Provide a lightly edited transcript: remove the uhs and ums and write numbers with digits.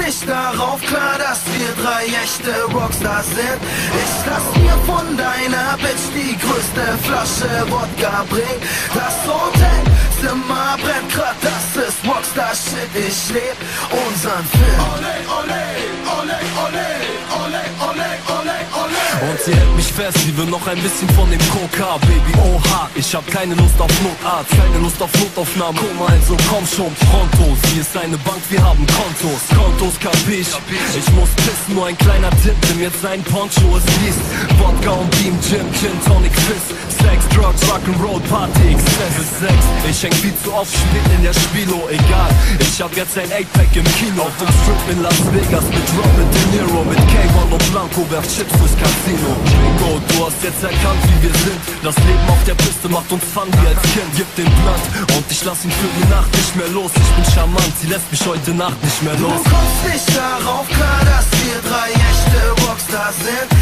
nicht darauf klar, dass wir drei echte Rockstars sind. Ich lass mir von deiner Bitch die größte Flasche Wodka bringen. Das Hotelzimmer brennt grad, das ist Rockstar-Shit. Ich leb unseren Film. Ole, ole, ole, ole, ole, ole, ole, ole. Und sie hält mich fest, sie will noch ein bisschen von dem Coca, Baby, oha. Ich hab keine Lust auf Notarzt, keine Lust auf Notaufnahme. Guck mal, also komm schon pronto. Sie ist eine Bank, wir haben Kontos kapisch. Ich muss pissen, nur ein kleiner Tipp, nimm jetzt ein Poncho, es liest Wodka und Beam, Gin, Gin, Tonic, Fizz, Sex, Drugs, Rock'n'Roll, Party, Exzess ist Sex. Ich häng viel zu oft spät in der Spilo, egal. Ich hab jetzt ein 8-Pack im Kino. Auf dem Strip in Las Vegas mit Robert De Niro, mit K1 und Blanco, werft Chips fürs Casino. Bingo, du hast jetzt erkannt, wie wir sind. Das Leben auf der Piste macht uns Fun wie als Kind. Gib den Blatt und ich lass ihn für die Nacht nicht mehr los. Ich bin charmant, sie lässt mich heute Nacht nicht mehr los. Du kommst nicht darauf klar, dass wir drei echte Rockstars sind.